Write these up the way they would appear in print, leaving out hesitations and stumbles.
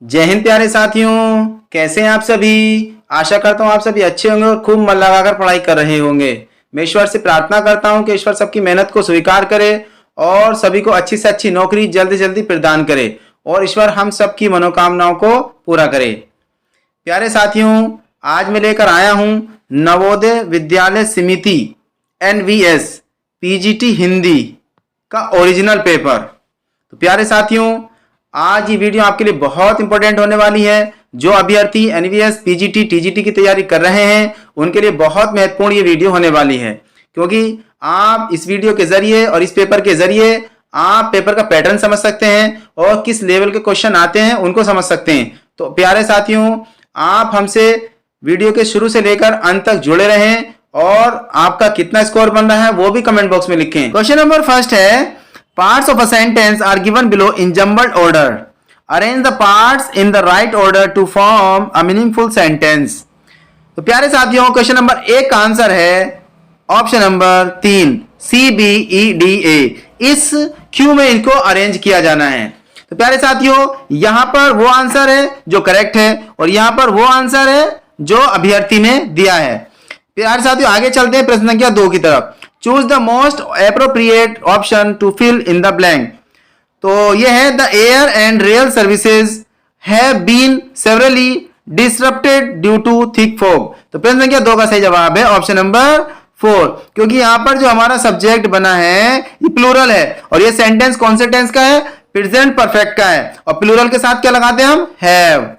जय हिंद प्यारे साथियों, कैसे हैं आप सभी। आशा करता हूँ आप सभी अच्छे होंगे और खूब मन लगाकर पढ़ाई कर रहे होंगे। मैं ईश्वर से प्रार्थना करता हूँ कि ईश्वर सबकी मेहनत को स्वीकार करे और सभी को अच्छी से अच्छी नौकरी जल्दी जल्दी प्रदान करे और ईश्वर हम सबकी मनोकामनाओं को पूरा करे। प्यारे साथियों, आज मैं लेकर आया हूँ नवोदय विद्यालय समिति NVS PGT हिंदी का ओरिजिनल पेपर। तो प्यारे साथियों, आज ये वीडियो आपके लिए बहुत इंपॉर्टेंट होने वाली है। जो अभ्यर्थी NVS PGT TGT की तैयारी कर रहे हैं उनके लिए बहुत महत्वपूर्ण ये वीडियो होने वाली है, क्योंकि आप इस वीडियो के जरिए और इस पेपर के जरिए आप पेपर का पैटर्न समझ सकते हैं और किस लेवल के क्वेश्चन आते हैं उनको समझ सकते हैं। तो प्यारे साथियों, आप हमसे वीडियो के शुरू से लेकर अंत तक जुड़े रहें और आपका कितना स्कोर बन रहा है वो भी कमेंट बॉक्स में लिखें। क्वेश्चन नंबर फर्स्ट है, parts of a sentence are given below in jumbled order. Arrange the parts in the right order to form a meaningful sentence. तो प्यारे साथियों, क्वेश्चन नंबर एक का आंसर है ऑप्शन नंबर 3 CBEDA। इस Q में इनको अरेंज किया जाना है। तो प्यारे साथियों, यहां पर वो आंसर है जो करेक्ट है और यहां पर वो आंसर है जो अभ्यर्थी ने दिया है। प्यारे साथियों, आगे चलते हैं प्रश्न संख्या 2 की तरफ। Choose the most appropriate option to fill in the blank. तो यह है the air and rail services have been severely disrupted due to thick fog. तो प्रश्न संख्या 2 का सही जवाब है ऑप्शन नंबर 4, क्योंकि यहां पर जो हमारा सब्जेक्ट बना है ये प्लूरल है और ये सेंटेंस कौन से टेंस का है, प्रेजेंट परफेक्ट का है। और प्लूरल के साथ क्या लगाते हैं हम, हैव,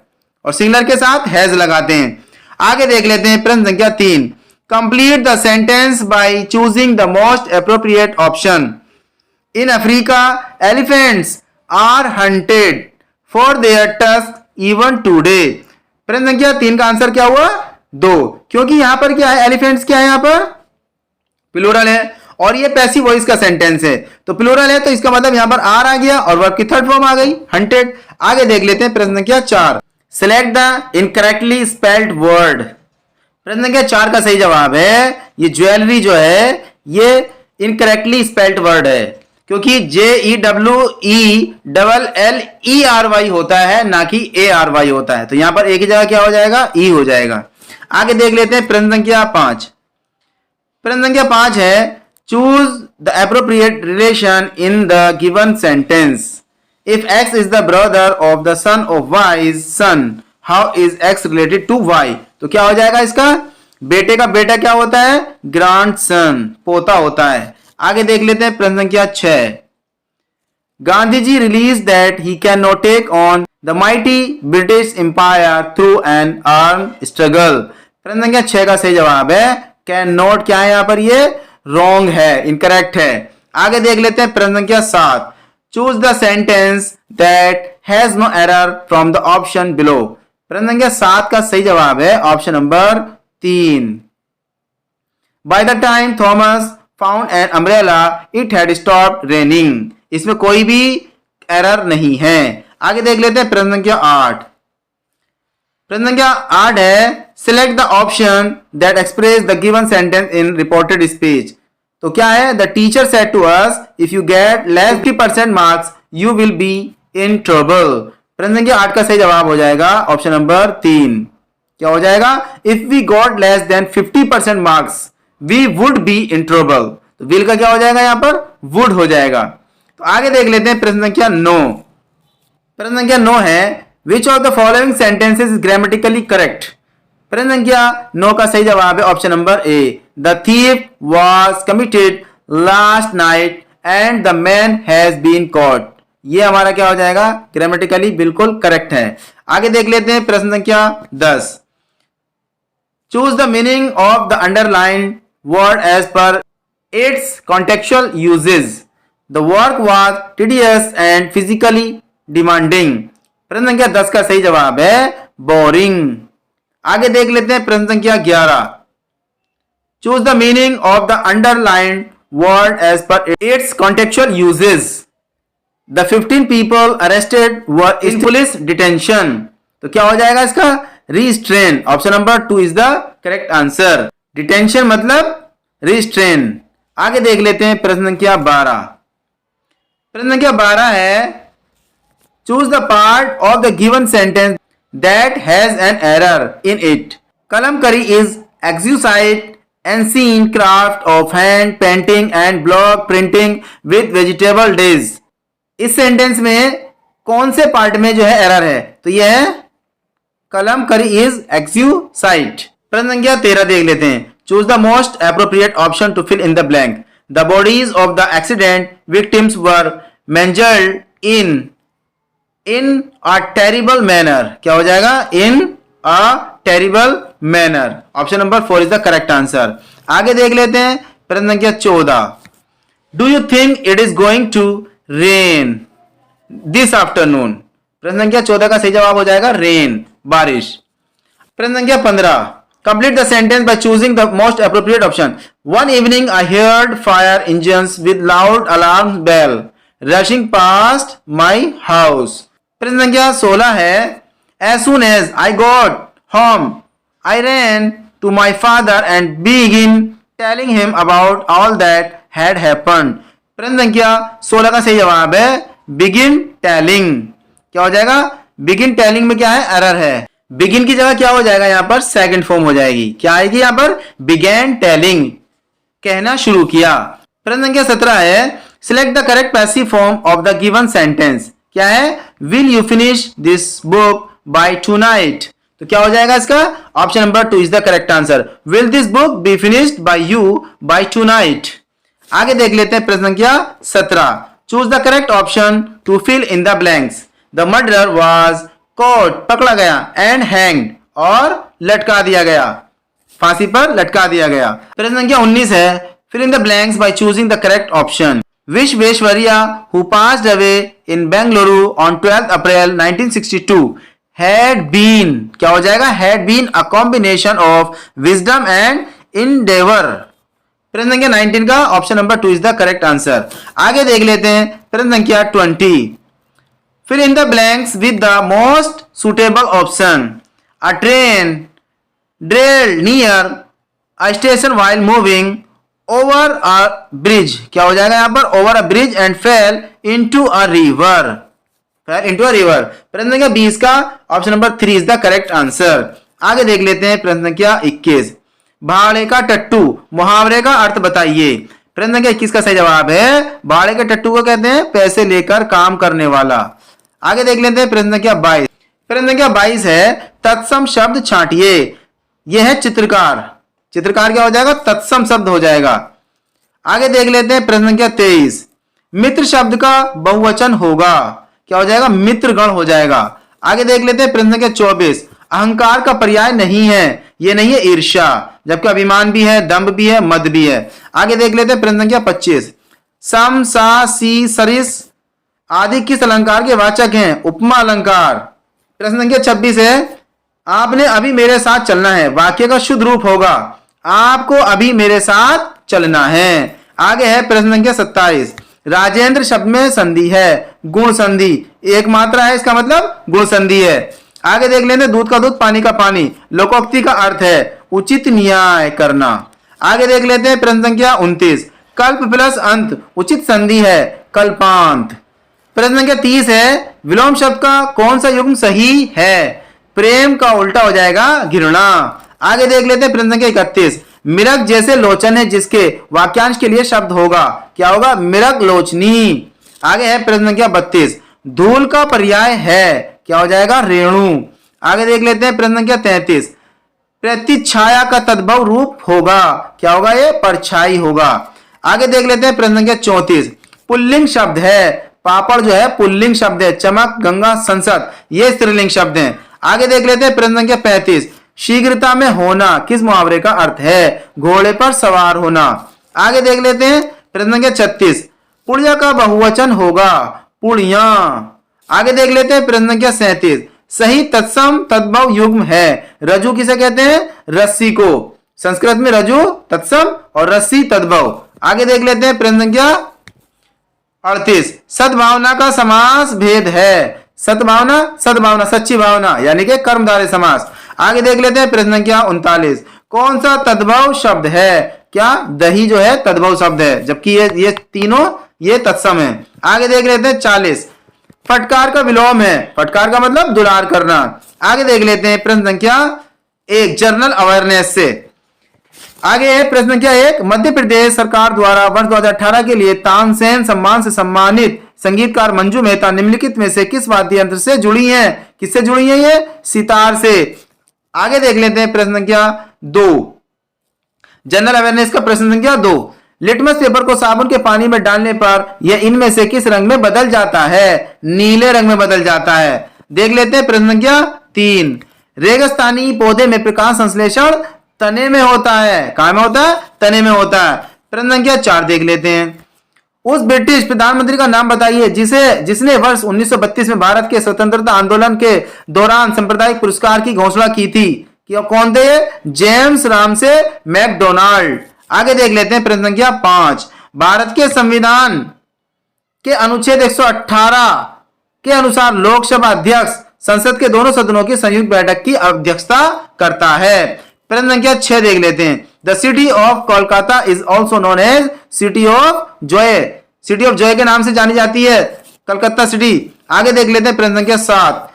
और सिंगुलर के साथ हैज लगाते हैं। आगे देख लेते हैं प्रश्न संख्या 3। Complete the sentence by choosing the most appropriate option. In Africa, elephants are hunted for their tusks even today. प्रश्न संख्या 3 का आंसर क्या हुआ, 2, क्योंकि यहां पर क्या है, एलिफेंट्स क्या है, यहां पर प्लूरल है और ये पैसिव वॉइस का सेंटेंस है। तो प्लूरल है तो इसका मतलब यहां पर आर आ गया और वर्ब की थर्ड फॉर्म आ गई, हंटेड। आगे देख लेते हैं प्रश्न संख्या 4। Select the incorrectly spelled word. प्रश्न संख्या 4 का सही जवाब है ये ज्वेलरी जो है ये इनकरेक्टली स्पेल्ड वर्ड है, क्योंकि JEWELLERY होता है ना कि ARY होता है। तो यहां पर एक ही जगह क्या हो जाएगा, ई हो जाएगा। आगे देख लेते हैं प्रश्न संख्या 5। प्रश्न संख्या 5 है, choose the appropriate relation in the given sentence. If X is the brother of the son of Y's son, how is X related to Y। तो क्या हो जाएगा इसका, बेटे का बेटा क्या होता है, ग्रैंडसन, पोता होता है। आगे देख लेते हैं प्रश्न संख्या 6। Gandhi ji realised that he can not take on the mighty British empire through an arm struggle. प्रश्न संख्या 6 का सही जवाब है कैन नॉट, क्या है यहां पर, ये रॉन्ग है, इनकरेक्ट है। आगे देख लेते हैं प्रश्न संख्या 7। Choose the sentence that has no error from the option below. प्रश्न संख्या 7 का सही जवाब है option number 3। By the time Thomas found an umbrella it had stopped raining. इसमें कोई भी एरर नहीं है। आगे देख लेते हैं प्रश्न संख्या 8। प्रश्न संख्या 8 है, select the option that express the given sentence in reported speech. तो क्या है, the teacher said to us if you get less 50% marks you will be in trouble. प्रश्न संख्या 8 का सही जवाब हो जाएगा ऑप्शन नंबर 3। क्या हो जाएगा, if we got less than 50% marks we would be in trouble. तो विल का क्या हो जाएगा, यहां पर वुड हो जाएगा। तो आगे देख लेते हैं प्रश्न संख्या 9। प्रश्न संख्या 9 है, which of the following sentences is grammatically correct. प्रश्न संख्या 9 का सही जवाब है option number A, the thief was committed last night and the man has been caught. ये हमारा क्या हो जाएगा, ग्रामेटिकली बिल्कुल करेक्ट है। आगे देख लेते हैं प्रश्न संख्या 10। Choose the meaning of the underline word as per its contextual usage. The work was tedious and physically demanding. प्रश्न संख्या 10 का सही जवाब है बोरिंग। आगे देख लेते हैं प्रश्न संख्या 11। Choose the meaning of the underline word as per its contextual usage. The 15 people arrested were in police detention. तो क्या हो जाएगा इसका, restrain। Option number 2 is the correct answer. Detention मतलब restrain। आगे देख लेते हैं प्रश्न संख्या 12। प्रश्न संख्या 12 है, choose the part of the given sentence that has an error in it. Kalamkari is exercise and seen craft of hand painting and block printing with vegetable days। इस सेंटेंस में कौन से पार्ट में जो है एरर है? तो यह है कलमकरी इज एक्सरसाइज। प्रश्न संख्या 13 देख लेते हैं। Choose the most appropriate option to fill in the blank. The bodies of the accident victims were mangled in a terrible manner. क्या हो जाएगा? In a terrible manner. Option number 4 is the correct answer. आगे देख लेते हैं प्रश्न संख्या 14। Do you think it is going to rain this afternoon? प्रश्न संख्या 14 का सही जवाब हो जाएगा रेन, बारिश। प्रश्न संख्या 15। Complete the sentence by choosing the most appropriate option. One evening I heard fire engines with loud alarm bell rushing past my house. प्रश्न संख्या 16 है as soon as I got home I ran to my father and began telling him about all that had happened। प्रश्न संख्या 16 का सही जवाब है begin telling। क्या हो जाएगा? begin telling में क्या है? एरर है। begin की जगह क्या हो जाएगा? यहां पर सेकंड फॉर्म हो जाएगी। क्या आएगी यहां पर? began telling, कहना शुरू किया। प्रश्न संख्या 17 है select the correct passive form of the given sentence। क्या है? will you finish this book by tonight। तो क्या हो जाएगा इसका? Option number 2 is the correct answer. Will this book be finished by you by tonight. आगे देख लेते हैं प्रश्न संख्या 17। Choose the correct option to fill in the blanks. The murderer was caught, पकड़ा गया, एंड हैंग्ड, और लटका दिया गया, फांसी पर लटका दिया गया। प्रश्न संख्या 19 है fill in the blanks by choosing the correct option. Visvesvaraya who passed away in Bengaluru on 12 April 1962 had been, क्या हो जाएगा? had been a combination of wisdom and endeavor। प्रश्न संख्या 19 का option number 2 is the correct answer. आगे देख लेते हैं प्रश्न संख्या 20। Fill in the blanks with the most suitable option. A train derailed near a station while moving over a bridge. क्या हो जाएगा यहां पर? Over a bridge and fell into a river. Into river. प्रश्न संख्या 20 का option number 3 is the correct answer. आगे देख लेते हैं प्रश्न संख्या 21। भाड़े का टट्टू मुहावरे का अर्थ बताइए। प्रश्न संख्या 21 का सही जवाब है भाड़े के टट्टू को कहते हैं पैसे लेकर काम करने वाला। आगे देख लेते हैं प्रश्न संख्या 22। प्रश्न संख्या 22 है तत्सम शब्द छांटिए। यह है चित्रकार। चित्रकार क्या हो जाएगा? तत्सम शब्द हो जाएगा। आगे देख लेते हैं प्रश्न संख्या 23। मित्र शब्द का बहुवचन होगा। क्या हो जाएगा? मित्रगण हो जाएगा। आगे देख लेते हैं प्रश्न संख्या 24। अहंकार का पर्याय नहीं है, ये नहीं है ईर्ष्या, जबकि अभिमान भी है, दंभ भी है, मद भी है। आगे देख लेते हैं प्रश्न संख्या 25। सम, सा, सी, सरिस आदि किस अलंकार के वाचक हैं? उपमा अलंकार। प्रश्न संख्या 26 है आपने अभी मेरे साथ चलना है। वाक्य का शुद्ध रूप होगा आपको अभी मेरे साथ चलना है। आगे है प्रश्न संख्या 27। राजेंद्र शब्द में संधि है, गुण संधि, एक मात्रा है, इसका मतलब गुण संधि है। आगे देख लेते दूध का दूध पानी का पानी लोकोक्ति का अर्थ है उचित न्याय करना। आगे देख लेते हैं प्रश्न संख्या 29। कल्प प्लस अंत उचित संधि है कल्पांत। प्रश्न संख्या 30 है विलोम शब्द का कौन सा युग्म सही है? प्रेम का उल्टा हो जाएगा घृणा। आगे देख लेते हैं प्रश्न संख्या 31। मिरग जैसे लोचन है जिसके वाक्यांश के लिए शब्द होगा। क्या होगा? मिरग लोचनी। आगे है प्रश्न संख्या 32। धूल का पर्याय है। क्या हो जाएगा? रेणु। आगे देख लेते हैं प्रश्न संख्या 33। प्रतिछाया का तद्भव रूप होगा। क्या होगा? ये परछाई होगा। आगे देख लेते हैं प्रश्न संख्या 34। पुल्लिंग शब्द है। पापड़ जो है पुल्लिंग शब्द है। चमक, गंगा, संसद ये स्त्रीलिंग शब्द हैं। आगे देख लेते हैं प्रश्न संख्या 35। शीघ्रता में होना किस मुहावरे का अर्थ है? घोड़े पर सवार होना। आगे देख लेते हैं प्रश्न संख्या 36। पुड़िया का बहुवचन होगा पुड़िया। आगे देख लेते हैं प्रश्न संख्या 37। सही तत्सम तद्भव युग्म है। रज्जु किसे कहते हैं? रस्सी को। संस्कृत में रज्जु तत्सम और रस्सी तद्भव। आगे देख लेते हैं प्रश्न संख्या 38। सद्भावना का समास भेद है। सद्भावना, सद्भावना सच्ची भावना यानी कि कर्मधारय समास। आगे देख लेते हैं प्रश्न संख्या 39। कौन सा तद्भव शब्द है? क्या? दही जो है तद्भव शब्द है, जबकि ये तीनों ये तत्सम है। आगे देख लेते हैं 40। फटकार का विलोम है, फटकार का मतलब दुलार करना। आगे देख लेते हैं प्रश्न संख्या 1 जनरल अवेयरनेस से। आगे है प्रश्न संख्या 1, मध्य प्रदेश सरकार द्वारा वर्ष 2018 के लिए तानसेन सम्मान से सम्मानित संगीतकार मंजू मेहता निम्नलिखित में से किस वाद्य यंत्र से जुड़ी हैं? किससे जुड़ी हैं ये? सितार से। आगे देख लेते हैं प्रश्न संख्या 2 जनरल अवेयरनेस का प्रश्न संख्या 2, लिटमस पेपर को साबुन के पानी में डालने पर यह इनमें से किस रंग में बदल जाता है? नीले रंग में बदल जाता है। देख लेते हैं प्रश्न संख्या 3, रेगिस्तानी पौधे में प्रकाश संश्लेषण तने में होता है। कहां में होता है? तने में होता है। प्रश्न संख्या 4 देख लेते हैं, उस ब्रिटिश प्रधानमंत्री का नाम बताइए जिसने वर्ष 1932 में भारत के स्वतंत्रता आंदोलन के दौरान सांप्रदायिक पुरस्कार की घोषणा की थी। कि कौन थे? James Ramsay McDonald. आगे देख लेते हैं प्रश्न संख्या 5, भारत के संविधान के अनुच्छेद 118 के अनुसार लोकसभा अध्यक्ष संसद के दोनों सदनों की संयुक्त बैठक की अध्यक्षता करता है। प्रश्न संख्या 6 देख लेते हैं, the city of Kolkata is also known as city of joy. City of joy के नाम से जानी जाती है कलकत्ता सिटी। आगे देख लेते हैं प्रश्न संख्या 7,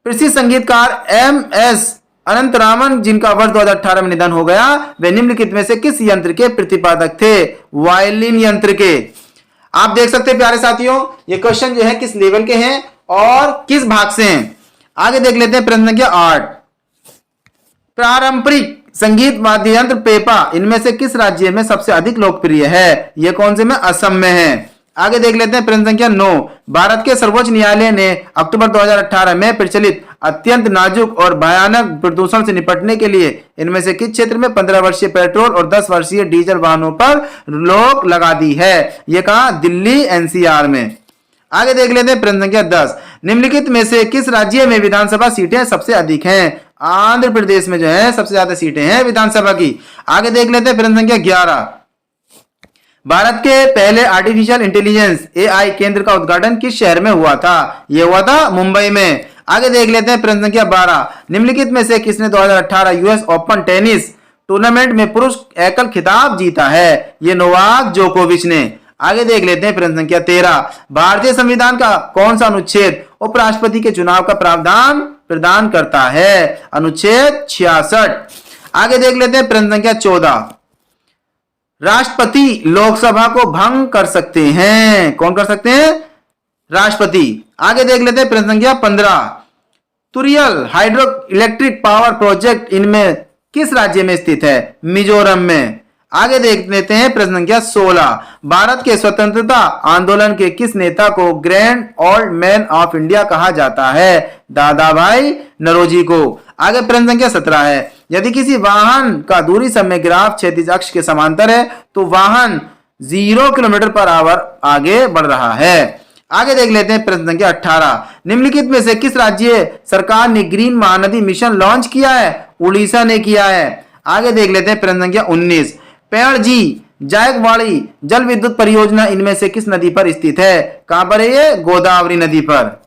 प्रसिद्ध संगीतकार MS अनंतरामन जिनका वर्ष 2018 में निधन हो गया, वे निम्नलिखित में से किस यंत्र के प्रतिपादक थे? वायलिन यंत्र के। आप देख सकते हैं प्यारे साथियों, ये क्वेश्चन जो है किस लेवल के हैं और किस भाग से हैं। आगे देख लेते हैं प्रश्न संख्या 8, पारंपरिक संगीत वाद्य यंत्र पेपा इनमें से किस राज्य में सबसे अधिक लोकप्रिय है? यह कौन से में? असम में है। आगे देख लेते हैं प्रश्न संख्या 9, भारत के सर्वोच्च न्यायालय ने अक्टूबर 2018 में प्रचलित अत्यंत नाजुक और भयानक प्रदूषण से निपटने के लिए इनमें से किस क्षेत्र में 15 वर्षीय पेट्रोल और 10 वर्षीय डीजल वाहनों पर रोक लगा दी है? यह कहां? दिल्ली NCR में। आगे देख लेते हैं प्रश्न संख्या 10, निम्नलिखित में से किस राज्य में विधानसभा सीटें सबसे अधिक हैं? आंध्र प्रदेश में जो है सबसे ज्यादा सीटें हैं विधानसभा की। आगे देख लेते हैं प्रश्न संख्या 11, भारत के पहले आर्टिफिशियल इंटेलिजेंस AI केंद्र का उद्घाटन किस शहर में हुआ था? यह हुआ था मुंबई में। आगे देख लेते हैं प्रश्न संख्या 12, निम्नलिखित में से किसने 2018 US ओपन टेनिस टूर्नामेंट में पुरुष एकल खिताब जीता है? यह नोवाक जोकोविच ने। आगे देख लेते हैं प्रश्न संख्या 13, भारतीय संविधान का कौन सा अनुच्छेद उपराष्ट्रपति के चुनाव का प्रावधान प्रदान करता है? अनुच्छेद 66। आगे देख लेते हैं प्रश्न संख्या 14, राष्ट्रपति लोकसभा को भंग कर सकते हैं। कौन कर सकते हैं? राष्ट्रपति। आगे देख लेते हैं प्रश्न संख्या 15, तुरियल हाइड्रो इलेक्ट्रिक पावर प्रोजेक्ट इनमें किस राज्य में स्थित है? मिजोरम में। आगे देख लेते हैं प्रश्न संख्या 16, भारत के स्वतंत्रता आंदोलन के किस नेता को grand old man of India कहा जाता है? दादा भाई नौरोजी को। आगे प्रश्न संख्या 17 है, यदि किसी वाहन का दूरी समय ग्राफ क्षैतिज अक्ष के समांतर है तो वाहन 0 किलोमीटर पर आवर आगे बढ़ रहा है। आगे देख लेते हैं प्रश्न संख्या 18, निम्नलिखित में से किस राज्य सरकार ने ग्रीन महानदी मिशन लॉन्च किया है? उड़ीसा ने किया है। आगे देख लेते हैं प्रश्न संख्या 19, पेड़जी जायकवाड़ी जल विद्युत परियोजना इनमें से किस नदी पर स्थित है? कहां पर है ये? गोदावरी नदी पर।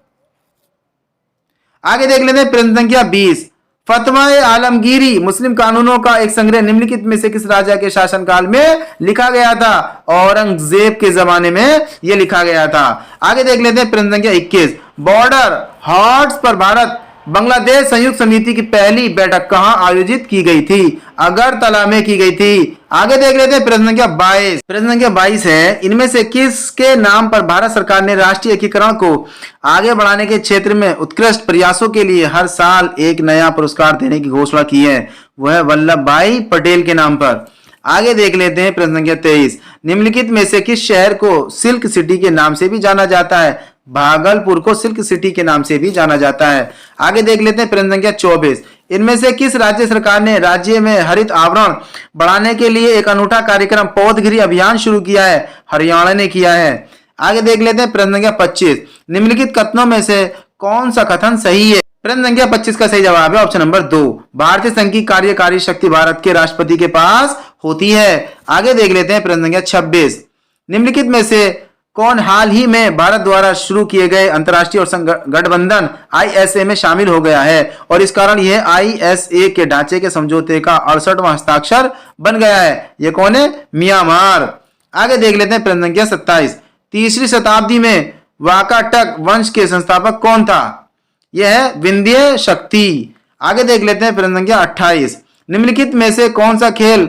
आगे देख लेते हैं प्रश्न संख्या 20, फतवा-ए आलमगीरी मुस्लिम कानूनों का एक संग्रह निम्नलिखित में से किस राजा के शासनकाल में लिखा गया था? औरंगजेब के जमाने में यह लिखा गया था। आगे देख लेते हैं प्रश्न संख्या 21, बॉर्डर हॉट्स पर भारत बांग्लादेश संयुक्त समिति की पहली बैठक कहां आयोजित की गई थी? अगरतला में की गई थी। आगे देख लेते हैं प्रश्न संख्या 22। प्रश्न संख्या 22 है, इनमें से किसके नाम पर भारत सरकार ने राष्ट्रीय एकीकरण को आगे बढ़ाने के क्षेत्र में उत्कृष्ट प्रयासों के लिए हर साल एक नया पुरस्कार देने की घोषणा की है? वह वल्लभ भाई पटेल के नाम पर। आगे देख लेते हैं प्रश्न संख्या 23, निम्नलिखित में से किस शहर को सिल्क सिटी के नाम से भी जाना जाता है? भागलपुर को सिल्क सिटी के नाम से भी जाना जाता है। आगे देख लेते हैं प्रश्न संख्या 24, इनमें से किस राज्य सरकार ने राज्य में हरित आवरण बढ़ाने के लिए एक अनूठा कार्यक्रम पौधगिरी अभियान शुरू किया है? हरियाणा ने किया है। आगे देख लेते हैं प्रश्न संख्या 25, निम्नलिखित कथनों में से कौन सा कथन सही है? प्रश्न संख्या 25 का सही जवाब है ऑप्शन नंबर 2, भारतीय संघ की कार्यकारी शक्ति भारत के राष्ट्रपति के पास होती है। आगे देख लेते हैं प्रश्न संख्या 26, निम्नलिखित में से कौन हाल ही में भारत द्वारा शुरू किए गए अंतर्राष्ट्रीय और गठबंधन ISA में शामिल हो गया है और इस कारण यह ISA के ढांचे के समझौते का 68वां हस्ताक्षर बन गया है? यह कौन है? म्यांमार। आगे देख लेते हैं प्रश्न संख्या 27, तीसरी शताब्दी में वाकाटक वंश के संस्थापक कौन था? यह है विंध्य शक्ति। आगे देख लेते हैं प्रश्न संख्या 28। निम्नलिखित में से कौन सा खेल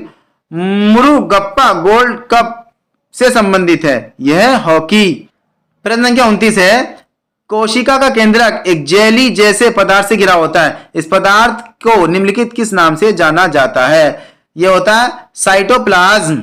मुरुगप्पा गोल्ड कप से संबंधित है? यह है हॉकी। प्रश्न संख्या 29 है कोशिका का केंद्रक एक जेली जैसे पदार्थ से घिरा होता है। इस पदार्थ को निम्नलिखित किस नाम से जाना जाता है? यह होता है साइटोप्लाज्म।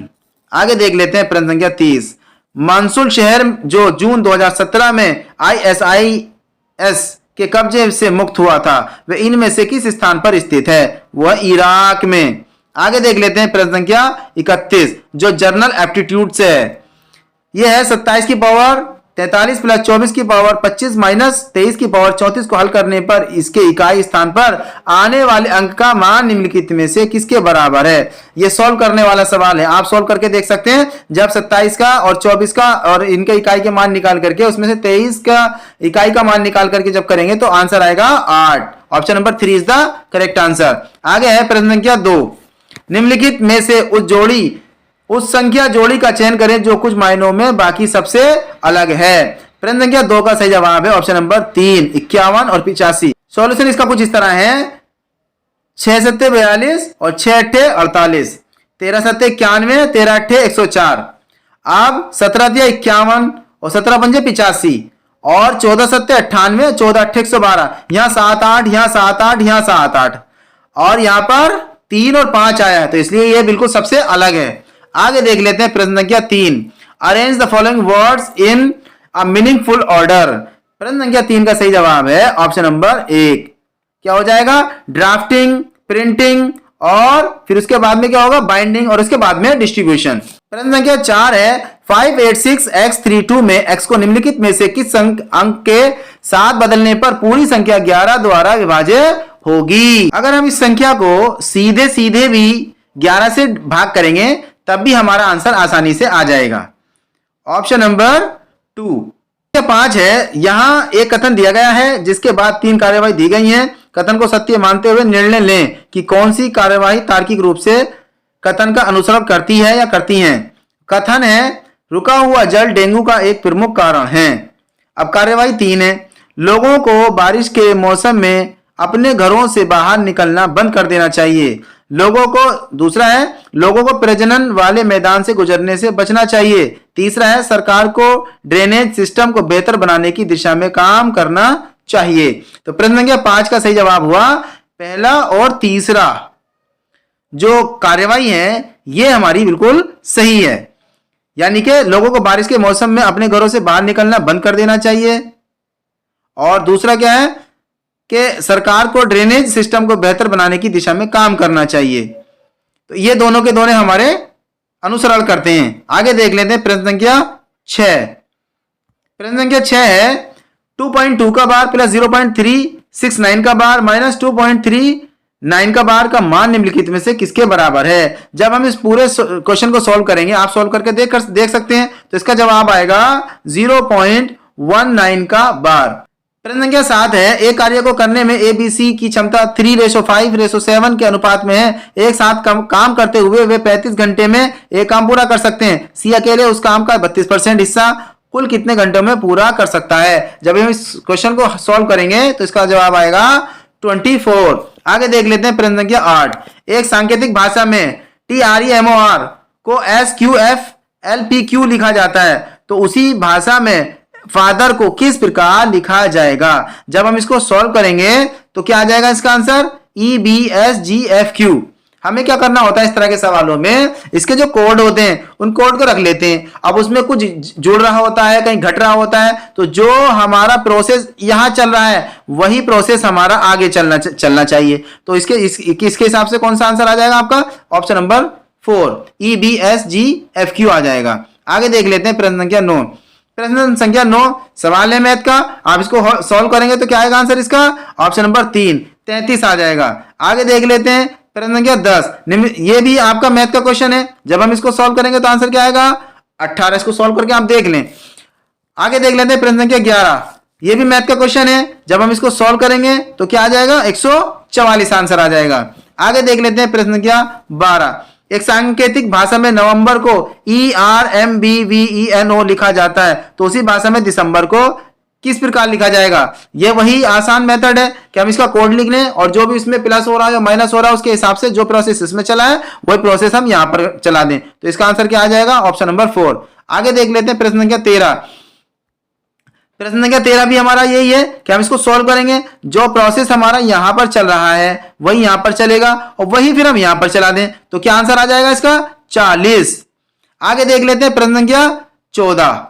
आगे देख लेते हैं प्रश्न संख्या 30। मानसूल शहर जो जून 2017 में ISIS के कब्जे से मुक्त हुआ था वह इनमें से किस स्थान पर स्थित है? वह इराक में। आगे देख लेते हैं प्रश्न संख्या 31 जो जनरल एप्टीट्यूड से है। यह है 27 की पावर 43 प्लस 24 की पावर 25 माइनस 23 की पावर 34 को हल करने पर इसके इकाई स्थान पर आने वाले अंक का मान निम्नलिखित में से किसके बराबर है? यह सॉल्व करने वाला सवाल है। आप सॉल्व करके देख सकते हैं। जब 27 का और 24 का और इनके इकाई के मान निकाल करके उसमें से 23 का इकाई का मान निकाल करके जब करेंगे तो आंसर आएगा 8। Option number 3 is the correct answer. आगे है प्रश्न संख्या 2। निम्नलिखित में से उस संख्या जोड़ी का चयन करें जो कुछ मायनों में बाकी सबसे अलग है। प्रश्न संख्या 2 का सही जवाब है ऑप्शन नंबर 3 51 और 85। सॉल्यूशन इसका कुछ इस तरह है 6 सत्ते 42 और 6 अट्ठे 48, 13 सत्ते 91, 13 अट्ठे 104। अब 17 दिया 51 और 17 पंजे 85 और 14 सत्ते 98, 14 अट्ठे 112। यहाँ 7 8, यहाँ 7 8, यहाँ 7 8 और यहाँ पर 3 और 5 आया है तो इसलिए ये बिल्कुल सबसे अलग है। आगे देख लेते हैं प्रश्न संख्या 3। Arrange the following words in a meaningful order. प्रश्न संख्या 3 का सही जवाब है ऑप्शन नंबर 1। क्या हो जाएगा? ड्राफ्टिंग, प्रिंटिंग और फिर उसके बाद में क्या होगा? बाइंडिंग और उसके बाद में डिस्ट्रीब्यूशन। प्रश्न संख्या 4 है 586x32 में x को निम्नलिखित में से किस अंक के साथ बदलने पर पूरी संख्या 11 द्वारा विभाजित होगी? अगर हम इस संख्या को सीधे सीधे भी 11 से भाग करेंगे तब भी हमारा आंसर आसानी से आ जाएगा। Option number 2। 5 है यहां एक कथन दिया गया है जिसके बाद 3 कार्यवाही दी गई हैं। कथन को सत्य मानते हुए निर्णय लें कि कौन सी कार्यवाही तार्किक रूप से कथन का अनुसरण करती है या करती हैं। कथन है रुका हुआ जल डेंगू का एक प्रमुख कारण है। अब कार्यवाही 3 है लोगों को बारिश के मौसम में अपने घरों से बाहर निकलना बंद कर देना चाहिए। दूसरा है लोगों को प्रजनन वाले मैदान से गुजरने से बचना चाहिए। तीसरा है सरकार को ड्रेनेज सिस्टम को बेहतर बनाने की दिशा में काम करना चाहिए। तो प्रश्न संख्या 5 का सही जवाब हुआ पहला और तीसरा जो कार्यवाही है ये हमारी बिल्कुल सही है। यानी कि लोगों को बारिश के मौसम में अपने घरों से बाहर निकलना बंद कर देना चाहिए और दूसरा क्या है कि सरकार को ड्रेनेज सिस्टम को बेहतर बनाने की दिशा में काम करना चाहिए। तो ये दोनों के दोनों हमारे अनुसरण करते हैं। आगे देख लेते हैं प्रश्न संख्या 6। प्रश्न संख्या 6 है 2.2 का बार प्लस 0.369 का बार माइनस 2.39 का बार का मान निम्नलिखित में से किसके बराबर है? जब हम इस पूरे क्वेश्चन को सॉल्व करेंगे आप सॉल्व करके देख सकते हैं तो इसका जवाब आएगा 0.19 का बार। प्रश्न संख्या 7 है एक कार्य को करने में ABC की क्षमता 3:5:7 के अनुपात में है। एक साथ काम करते हुए वे 35 घंटे में एक काम पूरा कर सकते हैं। C अकेले उस काम का 32% हिस्सा कुल कितने घंटों में पूरा कर सकता है? जब हम इस क्वेश्चन को सॉल्व करेंगे तो इसका जवाब आएगा 24। आगे देख लेते हैं प्रश्न संख्या 8। एक सांकेतिक भाषा में TREMOR को SQFLPQ लिखा जाता है तो उसी भाषा में फादर को किस प्रकार लिखा जाएगा? जब हम इसको सॉल्व करेंगे तो क्या आ जाएगा इसका आंसर? EBSGFQ। हमें क्या करना होता है इस तरह के सवालों में इसके जो कोड होते हैं उन कोड को रख लेते हैं। अब उसमें कुछ जुड़ रहा होता है कहीं घट रहा होता है तो जो हमारा प्रोसेस यहाँ चल रहा है वही प्रोसेस हमारा आगे चलना चाहिए। तो इसके हिसाब से कौन सा आंसर आ जाएगा आपका? ऑप्शन नंबर 4 EBSGFQ आ जाएगा। आगे देख लेते हैं प्रश्न संख्या 9। प्रश्न संख्या 9 सवाल है मैथ का। आप इसको सॉल्व करेंगे तो क्या आएगा आंसर इसका? ऑप्शन नंबर 3 33 आ जाएगा। आगे देख लेते हैं प्रश्न संख्या 10। ये भी आपका मैथ का क्वेश्चन है। जब हम इसको सॉल्व करेंगे तो आंसर क्या आएगा? 18। इसको सॉल्व करके आप देख लें। आगे देख लेते हैं प्रश्न संख्या 11। ये भी मैथ का क्वेश्चन है। जब हम इसको सॉल्व करेंगे तो क्या आ जाएगा? 144 आंसर आ जाएगा। आगे देख लेते हैं प्रश्न संख्या 12। एक सांकेतिक भाषा में नवंबर को ERMBVENO लिखा जाता है, तो उसी भाषा में दिसंबर को किस प्रकार लिखा जाएगा। ये वही आसान मेथड है कि हम इसका कोड लिख लें और जो भी इसमें प्लस हो रहा है या माइनस हो रहा है उसके हिसाब से जो प्रोसेस इसमें चला है वही प्रोसेस हम यहां पर चला दें। तो इसका आंसर क्या आ जाएगा, ऑप्शन नंबर 4। आगे देख लेते हैं प्रश्न संख्या 13। प्रश्न संख्या 13 भी हमारा यही है कि हम इसको सॉल्व करेंगे, जो प्रोसेस हमारा यहां पर चल रहा है वही यहां पर चलेगा और वही फिर हम यहां पर चला दें, तो क्या आंसर आ जाएगा इसका 40। आगे देख लेते हैं प्रश्न संख्या 14।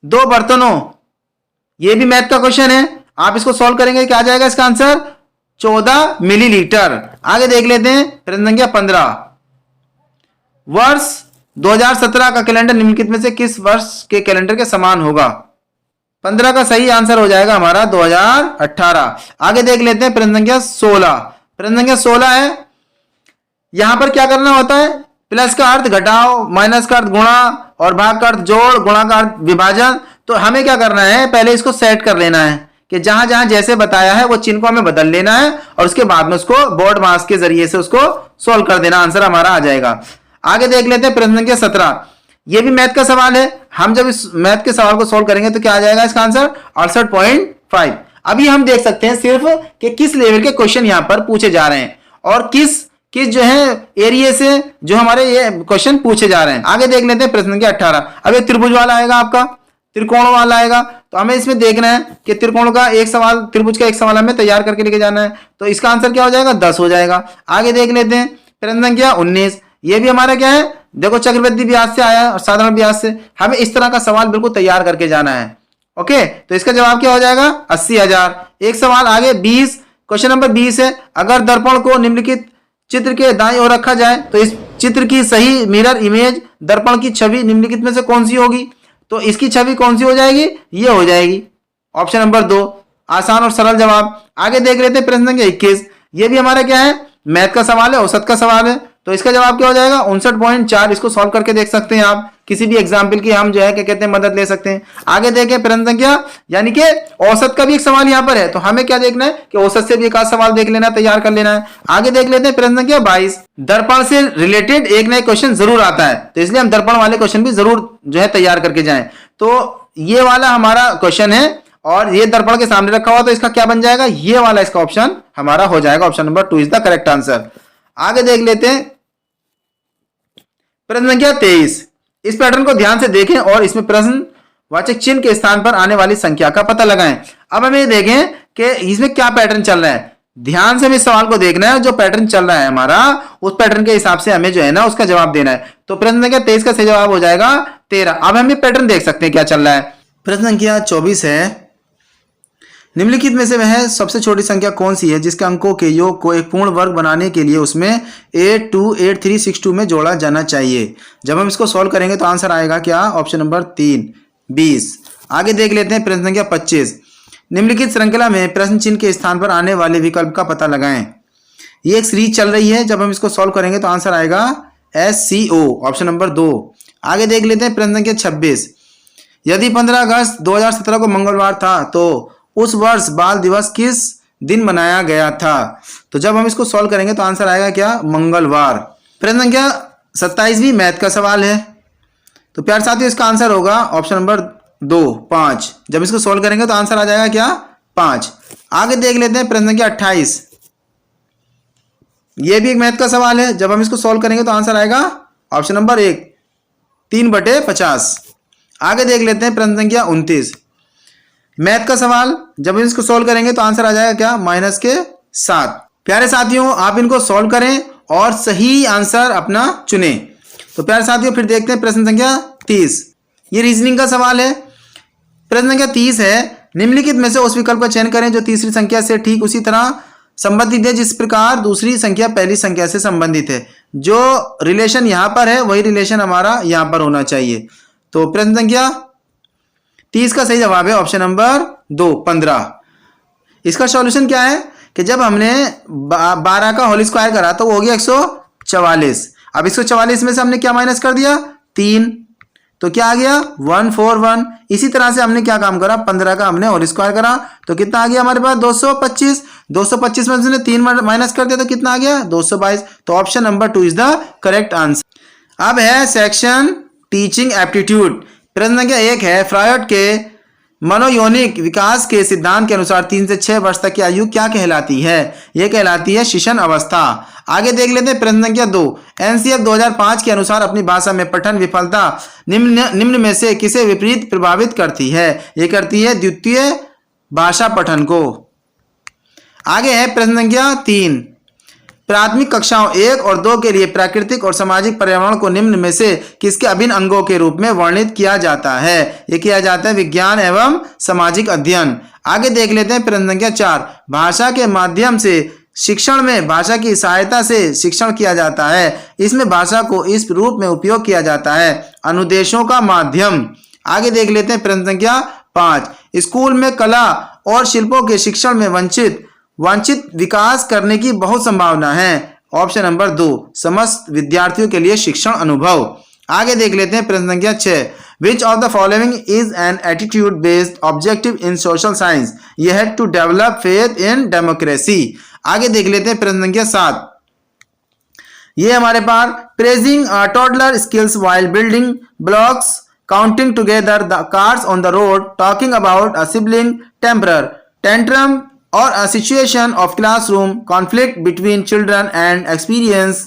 दो बर्तनों, ये भी मैथ का क्वेश्चन है, आप इसको सॉल्व करेंगे क्या आ जाएगा इसका आंसर 14 मिलीलीटर। आगे देख लेते हैं प्रश्न संख्या 15। वर्ष 2017 का कैलेंडर निम्नलिखित में से किस वर्ष के कैलेंडर के समान होगा। 15 का सही आंसर हो जाएगा हमारा 2018। आगे देख लेते हैं प्रश्न संख्या 16। प्रश्न संख्या 16 है, यहां पर क्या करना होता है, प्लस का अर्थ घटाओ, माइनस का अर्थ गुणा और भाग का अर्थ जोड़, गुणा का अर्थ विभाजन। तो हमें क्या करना है, पहले इसको सेट कर लेना है कि जहां जहां जैसे बताया है वो चिन्ह को हमें बदल लेना है और उसके बाद में उसको बोर्ड मास के जरिए से उसको सोल्व कर देना, आंसर हमारा आ जाएगा। आगे देख लेते हैं प्रश्न संख्या 17। ये भी मैथ का सवाल है, हम जब इस मैथ के सवाल को सोल्व करेंगे तो क्या आ जाएगा इसका आंसर 68.5। अभी हम देख सकते हैं सिर्फ कि किस लेवल के क्वेश्चन यहां पर पूछे जा रहे हैं और किस जो है एरिया से जो हमारे ये क्वेश्चन पूछे जा रहे हैं। आगे देख लेते हैं प्रश्न संख्या 18। अब ये त्रिभुज वाला आएगा, आपका त्रिकोण वाला आएगा, तो हमें इसमें देखना है कि त्रिकोण का एक सवाल, त्रिभुज का एक सवाल हमें तैयार करके लेके जाना है, तो इसका आंसर क्या हो जाएगा 10 हो जाएगा। आगे देख लेते हैं प्रश्न संख्या 19। ये भी हमारा क्या है, देखो चक्रवृद्धि ब्याज से आया और साधारण ब्याज से, हमें इस तरह का सवाल बिल्कुल तैयार करके जाना है। ओके, तो इसका जवाब क्या हो जाएगा 80,000। एक सवाल आगे 20, क्वेश्चन नंबर 20 है, अगर दर्पण को निम्नलिखित चित्र के दाईं ओर रखा जाए तो इस चित्र की सही मिरर इमेज दर्पण की छवि निम्नलिखित में से कौन सी होगी। तो इसकी छवि कौन सी हो जाएगी, ये हो जाएगी ऑप्शन नंबर 2, आसान और सरल जवाब। आगे देख लेते हैं प्रश्न संख्या 21। ये भी हमारा क्या है, मैथ का सवाल है, औसत का सवाल है, तो इसका जवाब क्या हो जाएगा 59.4। इसको सॉल्व करके देख सकते हैं आप, किसी भी एग्जाम्पल की हम जो है क्या कहते हैं मदद ले सकते हैं। आगे देखें प्रश्न संख्या, यानी कि औसत का भी एक सवाल यहाँ पर है, तो हमें क्या देखना है कि औसत से भी एक आध सवाल देख लेना, तैयार कर लेना है। आगे देख लेते हैं प्रश्न संख्या 22। दर्पण से रिलेटेड एक नया क्वेश्चन जरूर आता है, तो इसलिए हम दर्पण वाले क्वेश्चन भी जरूर जो है तैयार करके जाएं। तो ये वाला हमारा क्वेश्चन है और ये दर्पण के सामने रखा हुआ, तो इसका क्या बन जाएगा, ये वाला इसका ऑप्शन हमारा हो जाएगा, option number 2 is the correct answer. आगे देख लेते हैं प्रश्न संख्या 23। इस पैटर्न को ध्यान से देखें और इसमें प्रश्नवाचक चिन्ह के स्थान पर आने वाली संख्या का पता लगाएं। अब हमें देखें कि इसमें क्या पैटर्न चल रहा है, ध्यान से हमें इस सवाल को देखना है, जो पैटर्न चल रहा है हमारा उस पैटर्न के हिसाब से हमें जो है ना उसका जवाब देना है। तो प्रश्न संख्या 23 का सही जवाब हो जाएगा 13। अब हम ये पैटर्न देख सकते हैं क्या चल रहा है। प्रश्न संख्या 24 है, निम्नलिखित में से वह सबसे छोटी संख्या कौन सी है जिसके अंकों के योग को एक पूर्ण वर्ग बनाने के लिए उसमें 828362 में जोड़ा जाना चाहिए। जब हम इसको सॉल्व करेंगे तो आंसर आएगा क्या, ऑप्शन नंबर 3 20। आगे देख लेते हैं प्रश्न संख्या 25। निम्नलिखित श्रृंखला में प्रश्न चिन्ह के स्थान पर आने वाले विकल्प का पता लगाएं। ये एक सीरीज चल रही है, जब हम इसको सॉल्व करेंगे तो आंसर आएगा SCO, ऑप्शन नंबर 2। आगे देख लेते हैं प्रश्न संख्या 26। यदि 15 अगस्त 2017 को मंगलवार था तो उस वर्ष बाल दिवस किस दिन मनाया गया था। तो जब हम इसको सॉल्व करेंगे तो आंसर आएगा क्या, मंगलवार। प्रश्न संख्या 27 भी मैथ का सवाल है, तो प्यारे साथियों इसका आंसर होगा ऑप्शन नंबर 2 5। जब इसको सॉल्व करेंगे तो आंसर आ जाएगा क्या 5। आगे देख लेते हैं प्रश्न संख्या 28। यह भी एक मैथ का सवाल है, जब हम इसको सॉल्व करेंगे तो आंसर आएगा ऑप्शन नंबर 1 3/50। आगे देख लेते हैं प्रश्न संख्या 29। मैथ का सवाल, जब हम इसको सॉल्व करेंगे तो आंसर आ जाएगा क्या -7। प्यारे साथियों आप इनको सॉल्व करें और सही आंसर अपना चुनें। तो प्यारे साथियों फिर देखते हैं प्रश्न संख्या 30। ये रीजनिंग का सवाल है। प्रश्न संख्या 30 है, निम्नलिखित में से उस विकल्प का चयन करें जो तीसरी संख्या से ठीक उसी तरह संबंधित है जिस प्रकार दूसरी संख्या पहली संख्या से संबंधित है। जो रिलेशन यहाँ पर है वही रिलेशन हमारा यहाँ पर होना चाहिए। तो प्रश्न संख्या 30 का सही जवाब है ऑप्शन नंबर 2 15। इसका सॉल्यूशन क्या है कि जब हमने 12 का होल स्क्वायर करा तो वो हो गया 144। अब 144 में से हमने क्या माइनस कर दिया 3, तो क्या आ गया 141। इसी तरह से हमने क्या काम करा, 15 का हमने होल स्क्वायर करा तो कितना आ गया हमारे पास 225। 225 में से 3 माइनस कर दिया तो कितना आ गया 222। तो option number 2 is the correct answer. अब है सेक्शन टीचिंग एप्टीट्यूड। प्रश्न संख्या 1 है फ्रायड के मनोयौनिक विकास के सिद्धांत के अनुसार 3 से 6 वर्ष तक की आयु क्या कहलाती है? यह कहलाती है शिशन अवस्था। आगे देख लेते हैं प्रश्न संख्या 2। एनसीएफ 2005 के अनुसार अपनी भाषा में पठन विफलता निम्न में से किसे विपरीत प्रभावित करती है? यह करती है द्वितीय भाषा पठन को। आगे है प्रश्न संख्या 3। प्राथमिक कक्षाओं 1 और 2 के लिए प्राकृतिक और सामाजिक पर्यावरण को निम्न में से किसके अभिन्न अंगों के रूप में वर्णित किया जाता है? यह किया जाता है विज्ञान एवं सामाजिक अध्ययन। आगे देख लेते हैं प्रश्न संख्या 4। भाषा के माध्यम से शिक्षण में भाषा की सहायता से शिक्षण किया जाता है। इसमें भाषा को इस रूप में उपयोग किया जाता है अनुदेशों का माध्यम। आगे देख लेते हैं प्रश्न संख्या 5। स्कूल में कला और शिल्पों के शिक्षण में वांछित विकास करने की बहुत संभावना है। ऑप्शन नंबर 2 समस्त विद्यार्थियों के लिए शिक्षण अनुभव। आगे देख लेते हैं प्रश्न संख्या 6। Which of the following is an attitude based objective in social science? यह है to develop faith in democracy. आगे देख लेते हैं प्रश्न संख्या 7। ये हमारे पास praising toddler skills while building blocks, counting together the cars on the road, talking about a sibling temper tantrum or a situation of classroom conflict between children and experience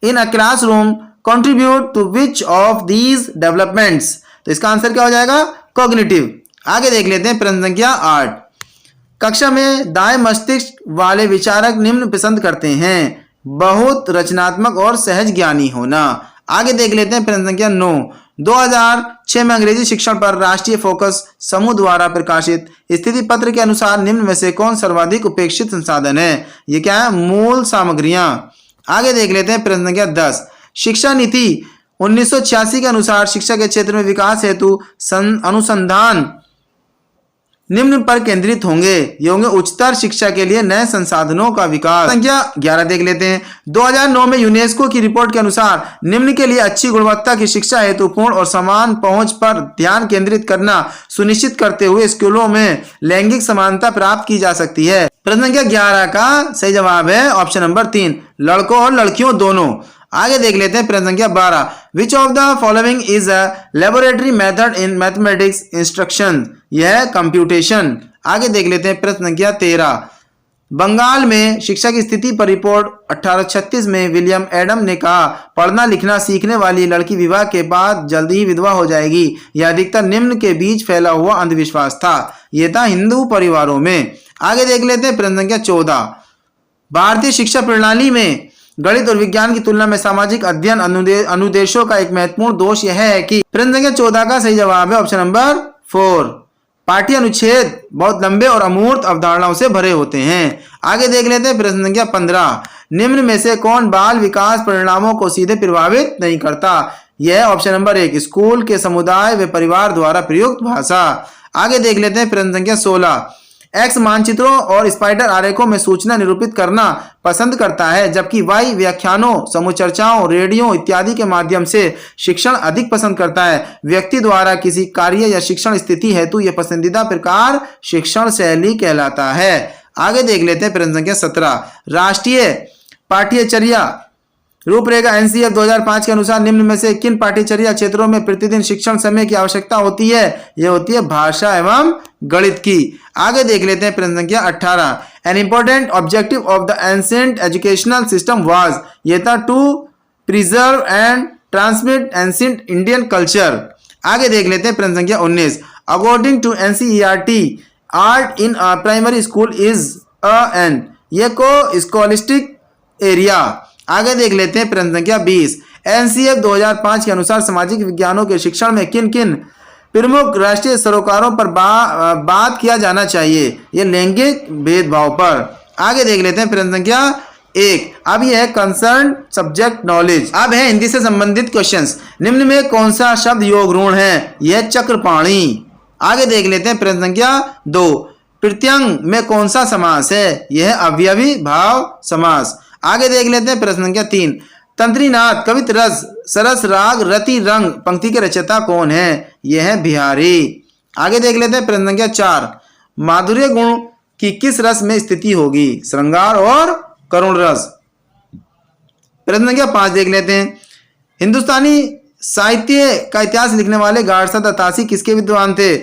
in a classroom contribute to which of these developments? तो इसका answer क्या हो जाएगा cognitive. आगे देख लेते हैं प्रश्न संख्या 8। कक्षा में दाएं मस्तिष्क वाले विचारक निम्न पसंद करते हैं बहुत रचनात्मक और सहज ज्ञानी होना। आगे देख लेते हैं प्रश्न संख्या 9। 2006 में अंग्रेजी शिक्षण पर राष्ट्रीय फोकस समूह द्वारा प्रकाशित स्थिति पत्र के अनुसार निम्न में से कौन सर्वाधिक उपेक्षित संसाधन है? ये क्या है मूल सामग्रियां। आगे देख लेते हैं प्रश्न संख्या 10। शिक्षा नीति 1986 के अनुसार शिक्षा के क्षेत्र में विकास हेतु अनुसंधान निम्न पर केंद्रित होंगे। ये होंगे उच्चतर शिक्षा के लिए नए संसाधनों का विकास। संख्या 11 देख लेते हैं। 2009 में यूनेस्को की रिपोर्ट के अनुसार निम्न के लिए अच्छी गुणवत्ता की शिक्षा हेतु पूर्ण और समान पहुंच पर ध्यान केंद्रित करना सुनिश्चित करते हुए स्कूलों में लैंगिक समानता प्राप्त की जा सकती है। प्रश्न संख्या 11 का सही जवाब है ऑप्शन नंबर 3 लड़कों और लड़कियों दोनों। आगे देख लेते हैं प्रश्न संख्या 12। विच of the following is a laboratory method in mathematics instruction? यह कंप्यूटेशन। आगे देख लेते हैं प्रश्न संख्या 13। बंगाल में शिक्षा की स्थिति पर रिपोर्ट 1836 में विलियम एडम ने कहा पढ़ना लिखना सीखने वाली लड़की विवाह के बाद जल्दी ही विधवा हो जाएगी। यह अधिकतर निम्न के बीच फैला हुआ अंधविश्वास था। यह था हिंदू परिवारों में। आगे देख लेते हैं प्रश्न संख्या 14। भारतीय शिक्षा प्रणाली में गणित और विज्ञान की तुलना में सामाजिक अध्ययन अनुदेशों का एक महत्वपूर्ण दोष यह है कि प्रश्न संख्या 14 का सही जवाब है ऑप्शन नंबर 4 पाठ्य अनुच्छेद बहुत लंबे और अमूर्त अवधारणाओं से भरे होते हैं। आगे देख लेते हैं प्रश्न संख्या 15। निम्न में से कौन बाल विकास परिणामों को सीधे प्रभावित नहीं करता? यह ऑप्शन नंबर 1 स्कूल के समुदाय व परिवार द्वारा प्रयुक्त भाषा। आगे देख लेते हैं प्रश्न संख्या 16। एक्स मानचित्रों और स्पाइडर आरेखों में सूचना निरूपित करना पसंद करता है जबकि वाई व्याख्यानों समूह चर्चाओं रेडियो इत्यादि के माध्यम से शिक्षण अधिक पसंद करता है। व्यक्ति द्वारा किसी कार्य या शिक्षण स्थिति हेतु यह पसंदीदा प्रकार शिक्षण शैली कहलाता है। आगे देख लेते हैं प्रश्न संख्या 17। राष्ट्रीय पाठ्यचर्या रूपरेखा एनसीएफ 2005 के अनुसार निम्न में से किन पाठ्यचर्या क्षेत्रों में प्रतिदिन शिक्षण समय की आवश्यकता होती है? यह होती है भाषा एवं गणित की। आगे देख लेते हैं प्रश्न संख्या 18। An important objective of the ancient educational system was? यह था to preserve and transmit ancient Indian culture. आगे देख लेते हैं प्रश्न संख्या 19। According to NCERT art in primary school is an ये को स्कॉलिस्टिक एरिया। आगे देख लेते हैं प्रश्न संख्या 20। एनसीएफ 2005 के अनुसार सामाजिक विज्ञानों के शिक्षण में किन किन प्रमुख राष्ट्रीय सरोकारों पर बात किया जाना चाहिए? ये लैंगिक भेदभाव पर। आगे देख लेते हैं प्रश्न संख्या 1। अब यह है कंसर्न सब्जेक्ट नॉलेज। अब है हिंदी से संबंधित क्वेश्चंस। निम्न में कौन सा शब्द योग ऋण है? यह चक्रपाणी। आगे देख लेते हैं प्रश्न संख्या 2। प्रत्यंग में कौन सा समास है? यह अवयवी भाव समास। आगे देख लेते हैं प्रश्न संख्या 3। तंत्रीनाथ, कवित रस, सरस राग, रति रंग पंक्ति के रचयिता कौन है? यह है बिहारी। आगे देख लेते हैं प्रश्न संख्या 4। माधुर्य गुण की किस रस में स्थिति होगी? श्रृंगार और करुण रस। प्रश्न संख्या 5 देख लेते हैं। हिंदुस्तानी साहित्य का इतिहास लिखने वाले गारसात अतासी किसके विद्वान थे?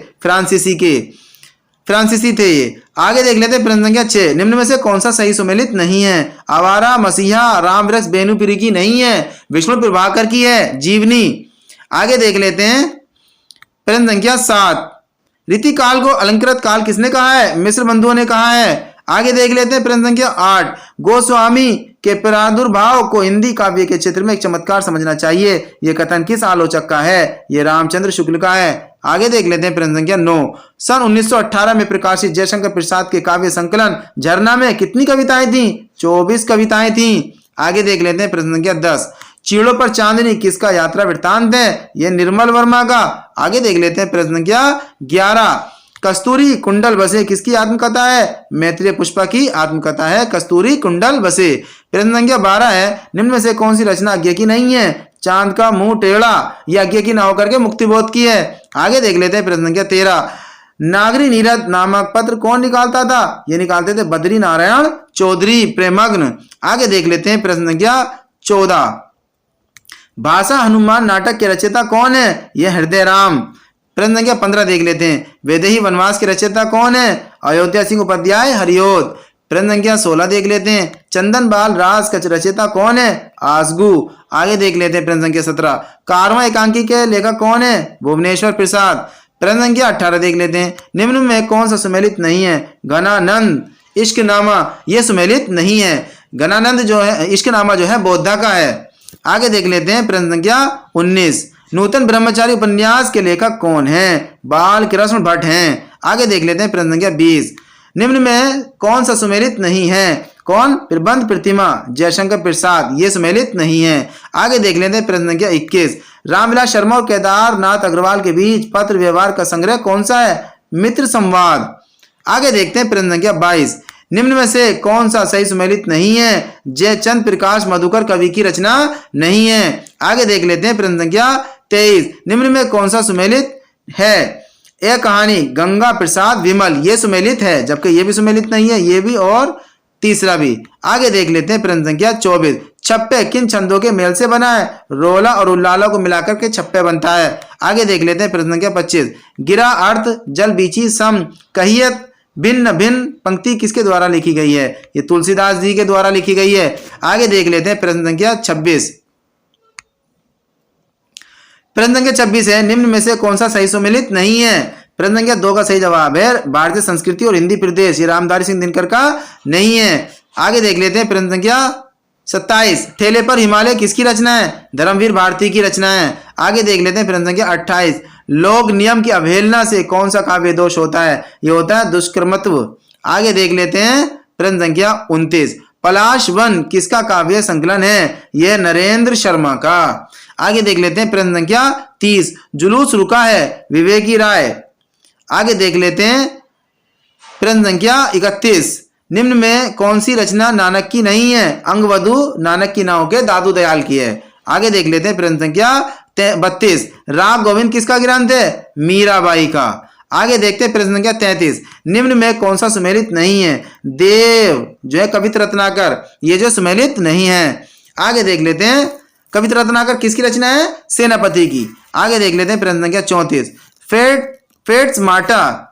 फ्रांसीसी थे ये। आगे देख लेते हैं प्रश्न संख्या 6। निम्न में से कौन सा सही सुमेलित नहीं है? आवारा, मसीहा, राम वृक्ष बेनुपुरी की नहीं है, विष्णु प्रभाकर की है, जीवनी। आगे देख लेते हैं प्रश्न संख्या 7। रीति काल को अलंकृत काल किसने कहा है? मिश्र बंधुओं ने कहा है। आगे देख लेते हैं प्रश्न संख्या 8। गोस्वामी के प्रादुर्भाव को हिंदी काव्य के क्षेत्र में एक चमत्कार समझना चाहिए। यह कथन किस आलोचक का है? यह रामचंद्र शुक्ल का है। आगे देख लेते हैं प्रश्न संख्या 9। सन 1918 में प्रकाशित जयशंकर प्रसाद के काव्य संकलन झरना में कितनी कविताएं थी? 24 कविताएं थी। आगे देख लेते हैं प्रश्न संख्या 10। चीड़ों पर चांदनी किसका यात्रा वृत्तांत है? यह निर्मल वर्मा का। आगे देख लेते हैं प्रश्न संख्या 11। कस्तूरी कुंडल बसे किसकी आत्मकथा है? मैत्रेय पुष्पा की आत्मकथा है कस्तूरी कुंडल बसे। प्रश्न संख्या 12 है। निम्न में से कौन सी रचना अज्ञे की नहीं है? चांद का मुंह टेढ़ा, यह अज्ञे की ना होकर के मुक्तिबोध की है। आगे देख लेते हैं प्रश्न संख्या 13। नागरी नीरद नामक पत्र कौन निकालता था? ये निकालते थे बद्री नारायण चौधरी प्रेमग्न। आगे देख लेते हैं प्रश्न संख्या 14। भाषा हनुमान नाटक के रचयिता कौन है? यह हृदय राम। प्रश्न संख्या 15 देख लेते हैं। वैदेही वनवास के रचयिता कौन है? अयोध्या सिंह उपाध्याय हरिओद। प्रश्न संख्या 16 देख लेते हैं। चंदन बाल राज का रचयिता कौन है? आसगू। आगे देख लेते हैं प्रश्न संख्या 17। कारवां एकांकी के लेखक कौन है? भुवनेश्वर प्रसाद। प्रश्न संख्या 18 देख लेते हैं। निम्न में कौन सा सुमेलित नहीं है? घनानंद इश्कनामा, यह सुमेलित नहीं है। घनानंद जो है इश्कनामा जो है बौद्धा का है। आगे देख लेते हैं प्रश्न संख्या 19। नूतन ब्रह्मचारी उपन्यास के लेखक कौन है? बाल कृष्ण भट्ट हैं। आगे देख लेते हैं प्रश्न संख्या 20। निम्न में कौन सा सुमेलित नहीं है? कौन? प्रबंध प्रतिमा जयशंकर प्रसाद, ये सुमेलित नहीं है। आगे देख लेते हैं प्रश्न संख्या 21। रामविलास शर्मा और केदारनाथ अग्रवाल के बीच पत्र व्यवहार का संग्रह कौन सा है? मित्र संवाद। आगे देखते हैं प्रश्न संख्या 22। निम्न में से कौन सा सही सुमेलित नहीं है? जयचंद प्रकाश मधुकर कवि की रचना नहीं है। आगे देख लेते हैं प्रश्न संख्या 23। निम्न में कौन सा सुमेलित है? एक कहानी गंगा प्रसाद विमल, ये सुमेलित है, जबकि ये भी सुमेलित नहीं है, ये भी और तीसरा भी। आगे देख लेते हैं प्रश्न संख्या 24। छप्पे किन छंदों के मेल से बना है? रोला और उल्लाला को मिलाकर के छप्पे बनता है। आगे देख लेते हैं प्रश्न संख्या 25। गिरा अर्थ जल बीची सम कहियत भिन्न भिन्न पंक्ति किसके द्वारा लिखी गई है? ये तुलसीदास जी के द्वारा लिखी गई है। आगे देख लेते हैं प्रश्न संख्या 26। प्रश्न संख्या 26 है। निम्न में से कौन सा सही सुमेलित नहीं है? प्रश्न संख्या 2 का सही जवाब है भारतीय संस्कृति और हिंदी प्रदेश, ये रामधारी सिंह दिनकर का नहीं है। आगे देख लेते हैं प्रश्न संख्या 27। ठेले पर हिमालय किसकी रचना है? धर्मवीर भारती की रचना है। आगे देख लेते हैं प्रश्न संख्या 28। लोग नियम की अवहेलना से कौन सा काव्य दोष होता है? यह होता है दुष्कर्मत्व। आगे देख लेते हैं प्रश्न संख्या 29। पलाश वन किसका काव्य संकलन है? यह नरेंद्र शर्मा का। आगे देख लेते हैं प्रश्न संख्या 30। जुलूस रुका है विवेकी राय। आगे देख लेते हैं प्रश्न संख्या 31। निम्न में कौन सी रचना नानक की नहीं है? अंगवधु नानक की नाव के दादू दयाल की है। आगे देख लेते हैं प्रश्न संख्या 32। राग गोविंद किसका ग्रंथ है? मीराबाई का। आगे देखते हैं प्रश्न संख्या 33। निम्न में कौन सा सुमेलित नहीं है? देव जो है कवित रत्नाकर, ये जो सुमेलित नहीं है। आगे देख लेते हैं कवित रत्नाकर किसकी रचना है? सेनापति की। आगे देख लेते हैं प्रश्न संख्या 34। फेट्स मार्टा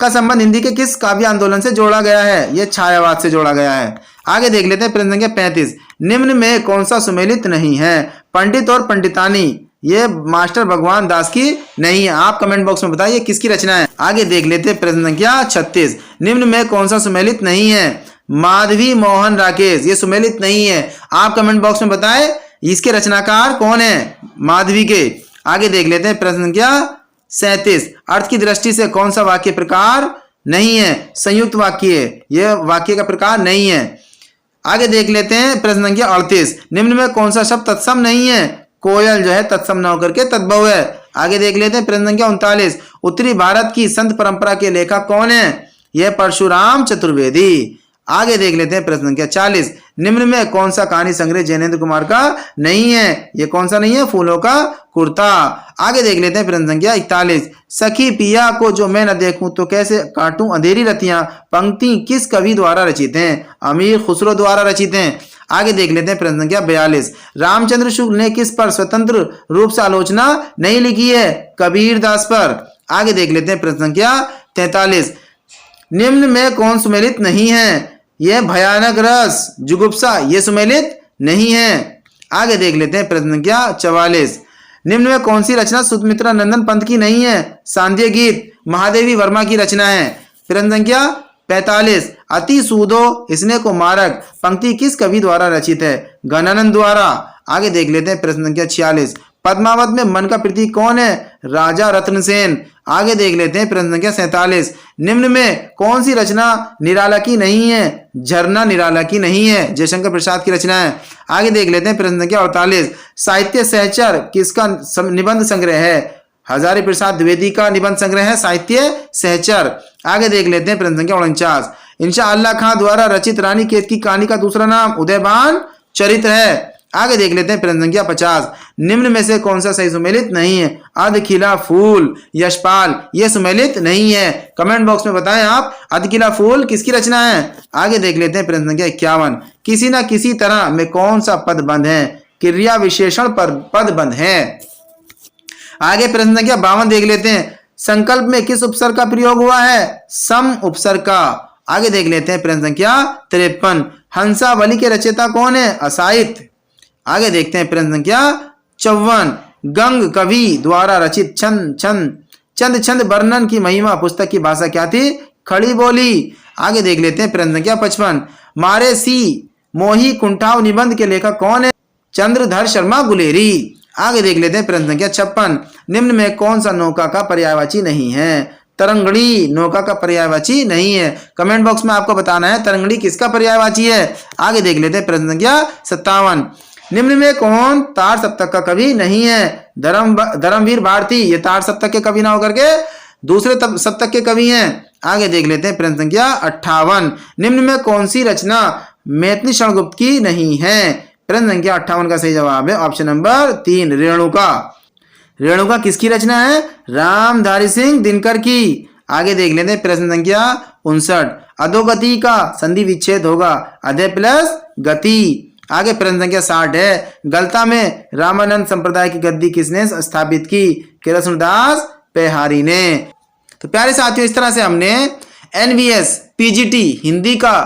का संबंध हिंदी के किस काव्य आंदोलन से जोड़ा गया है? यह छायावाद से जोड़ा गया है। आगे देख लेते हैं प्रश्न संख्या 35। निम्न में कौन सा सुमेलित नहीं है? पंडित और पंडितानी, ये मास्टर भगवान दास की नहीं है। आप कमेंट बॉक्स में बताइए किसकी रचना है। आगे देख लेते हैं प्रश्न संख्या 36। निम्न में कौन सा सुमेलित नहीं है? माधवी मोहन राकेश, ये सुमेलित नहीं है। आप कमेंट बॉक्स में बताएं इसके रचनाकार कौन है? माधवी के। आगे देख लेते हैं प्रश्न संख्या 37। अर्थ की दृष्टि से कौन सा वाक्य प्रकार नहीं है? संयुक्त वाक्य, यह वाक्य का प्रकार नहीं है। आगे देख लेते हैं प्रश्न संख्या 38। निम्न में कौन सा शब्द तत्सम नहीं है? कोयल जो है तत्सम न होकर के तद्भव है। आगे देख लेते हैं प्रश्न संख्या 39। उत्तरी भारत की संत परंपरा के लेखक कौन है? यह परशुराम चतुर्वेदी। आगे देख लेते हैं प्रश्न संख्या 40। निम्न में कौन सा कहानी संग्रह जैनेन्द्र कुमार का नहीं है? ये कौन सा नहीं है? फूलों का कुर्ता। आगे देख लेते हैं प्रश्न संख्या 41। सखी पिया को जो मैं न देखूं तो कैसे काटूं अंधेरी रतियां, पंक्ति किस कवि द्वारा रचित हैं? अमीर खुसरो द्वारा रचित हैं। आगे देख लेते हैं प्रश्न संख्या 42। रामचंद्र शुक्ल ने किस पर स्वतंत्र रूप से आलोचना नहीं लिखी है? कबीर दास पर। आगे देख लेते हैं प्रश्न संख्या 43। निम्न में कौन सुमेलित नहीं है? यह भयानक रस, जुगुप्सा, ये सुमेलित नहीं है। आगे देख लेते हैं प्रश्न संख्या 44। निम्न में कौन सी रचना सुमित्रा नंदन पंत की नहीं है? सांध्य गीत महादेवी वर्मा की रचना है। प्रश्न संख्या 45। अति सूदो इसने को मारक, पंक्ति किस कवि द्वारा रचित है? गणानंद द्वारा। आगे देख लेते हैं प्रश्न संख्या 46। पद्मावत में मन का प्रतीक कौन है? राजा रत्नसेन। आगे देख लेते हैं प्रश्न संख्या 47। निम्न में कौन सी रचना निराला की नहीं है? झरना निराला की नहीं है, जयशंकर प्रसाद की रचना है। आगे देख लेते हैं प्रश्न संख्या 48। साहित्य सहचर किसका निबंध संग्रह है? हजारी प्रसाद द्विवेदी का निबंध संग्रह है साहित्य सहचर। आगे देख लेते हैं प्रश्न संख्या 49। इंशाअल्लाह खां द्वारा रचित रानी केत की कहानी का दूसरा नाम उदयबान चरित्र है। आगे देख लेते हैं प्रश्न संख्या 50। निम्न में से कौन सा सही सुमेलित नहीं है? अधखिला फूल, यशपाल, ये सुमेलित नहीं है। कमेंट बॉक्स में बताएं आप अधखिला फूल किसकी रचना है। आगे देख लेते हैं प्रश्न संख्या 51। किसी न किसी तरह में कौन सा पद बंध है? क्रिया विशेषण पर पद बंध है। आगे प्रश्न संख्या 52 देख लेते हैं। संकल्प में किस उपसर्ग का प्रयोग हुआ है? सम उपसर्ग का। आगे देख लेते हैं प्रश्न संख्या 53। हंसावली के रचयिता कौन है? असाहित। आगे देखते हैं प्रश्न संख्या 54। गंग कवि द्वारा रचित चंद छंद वर्णन की महिमा पुस्तक की भाषा क्या थी? खड़ी बोली। आगे देख लेते हैं प्रश्न संख्या 55। मारे सी मोही कुंठाव निबंध के लेखक कौन है? चंद्रधर शर्मा गुलेरी। आगे देख लेते हैं प्रश्न संख्या 56। निम्न में कौन सा नौका का पर्यायवाची नहीं है? तरंगड़ी नौका का पर्यायवाची नहीं है। कमेंट बॉक्स में आपको बताना है तरंगड़ी किसका पर्यायवाची है। आगे देख लेते हैं प्रश्न संख्या 57। निम्न में कौन तार सप्तक का कवि नहीं है? धर्मवीर भारती, ये तार सप्तक के कवि ना होकर के दूसरे सप्तक के कवि हैं। आगे देख लेते हैं प्रश्न संख्या 58। निम्न में कौन सी रचना मैथिली शरणगुप्त की नहीं है? प्रश्न संख्या 58 का सही जवाब है ऑप्शन नंबर 3 रेणुका। रेणुका किसकी रचना है? रामधारी सिंह दिनकर की। आगे देख लेते हैं प्रश्न संख्या 59। अधोगति का संधि विच्छेद होगा अधे प्लस गति। आगे प्रश्न संख्या 60 है। गलता में रामानंद संप्रदाय की गद्दी किसने स्थापित की? कृष्णदास पेहारी ने। तो प्यारे साथियों, इस तरह से हमने NVS PGT हिंदी का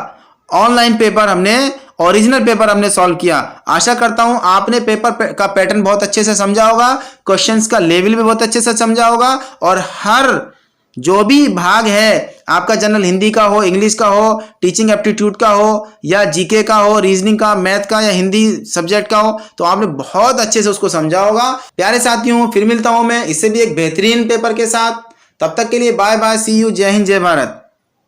ऑनलाइन पेपर ओरिजिनल पेपर हमने सॉल्व किया। आशा करता हूं आपने पेपर का पैटर्न बहुत अच्छे से समझा होगा, क्वेश्चंस का लेवल भी बहुत अच्छे से समझा होगा और हर जो भी भाग है आपका जनरल हिंदी का हो, इंग्लिश का हो, टीचिंग एप्टीट्यूड का हो या जीके का हो, रीजनिंग का, मैथ का या हिंदी सब्जेक्ट का हो, तो आपने बहुत अच्छे से उसको समझा होगा। प्यारे साथियों, फिर मिलता हूं मैं इससे भी एक बेहतरीन पेपर के साथ। तब तक के लिए बाय बाय, सी यू, जय हिंद, जय भारत।